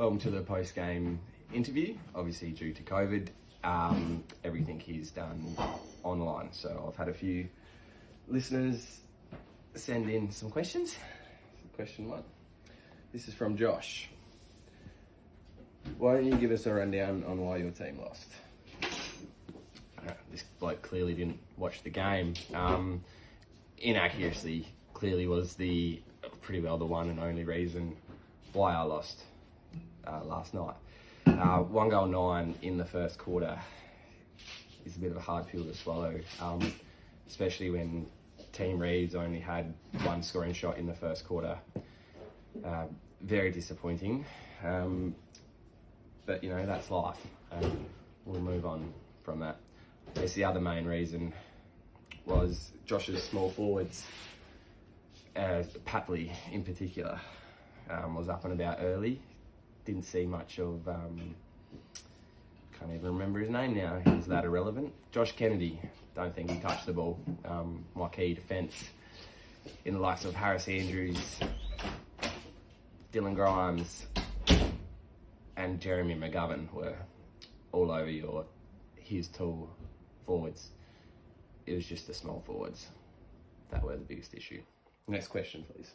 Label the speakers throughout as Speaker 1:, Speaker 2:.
Speaker 1: Welcome to the post-game interview. Obviously, due to COVID, everything is done online. So I've had a few listeners send in some questions. Question one. This is from Josh. Why don't you give us a rundown on why your team lost? This bloke clearly didn't watch the game. Inaccuracy clearly was pretty well the one and only reason why I lost last night. 1 goal 9 in the first quarter is a bit of a hard pill to swallow, especially when Team Reeves only had one scoring shot in the first quarter. Very disappointing, but that's life. We'll move on from that. I guess the other main reason was Josh's small forwards, Patley in particular, was up and about early. Didn't see much of, can't even remember his name now, he's that irrelevant. Josh Kennedy, don't think he touched the ball. My key defence in the likes of Harris Andrews, Dylan Grimes and Jeremy McGovern were all over his tall forwards. It was just the small forwards that were the biggest issue. Next question, please.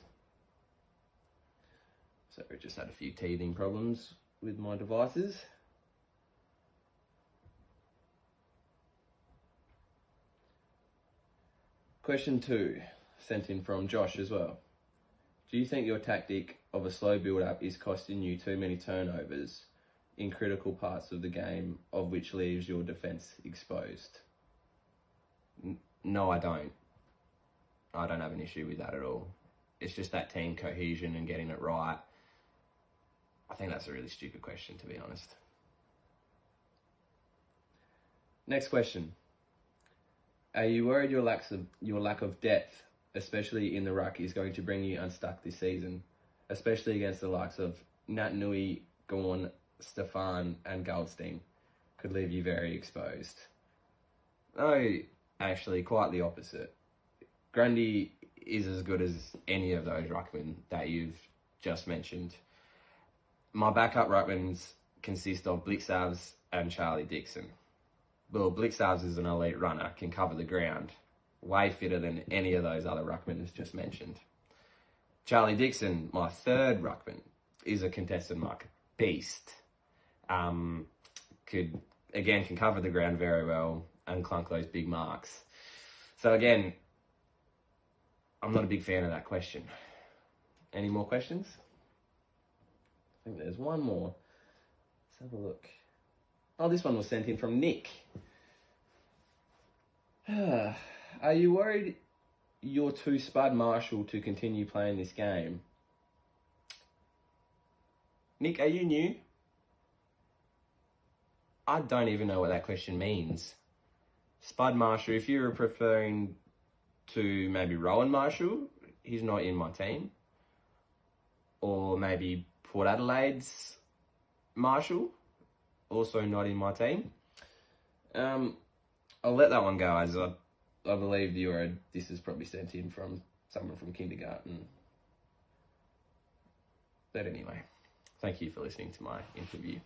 Speaker 1: So I just had a few teething problems with my devices. Question 2, sent in from Josh as well. Do you think your tactic of a slow build-up is costing you too many turnovers in critical parts of the game, of which leaves your defence exposed? No, I don't. I don't have an issue with that at all. It's just that team cohesion and getting it right. I think that's a really stupid question, to be honest. Next question. Are you worried your lack of depth, especially in the ruck, is going to bring you unstuck this season, especially against the likes of Nat Nui, Gawn, Stefan and Goldstein? Could leave you very exposed. No, actually, quite the opposite. Grundy is as good as any of those ruckmen that you've just mentioned. My backup ruckmans consist of Blixavs and Charlie Dixon. Well, Blixavs is an elite runner, can cover the ground, way fitter than any of those other ruckmen just mentioned. Charlie Dixon, my third ruckman, is a contested mark beast. Can cover the ground very well and clunk those big marks. So again, I'm not a big fan of that question. Any more questions? I think there's one more. Let's have a look. Oh, this one was sent in from Nick. Are you worried you're too Spud Marshall to continue playing this game? Nick, are you new? I don't even know what that question means. Spud Marshall, if you were preferring to maybe Rowan Marshall, he's not in my team. Or maybe Port Adelaide's Marshall, also not in my team. I'll let that one go, as I believe this is probably sent in from someone from kindergarten. But anyway, thank you for listening to my interview.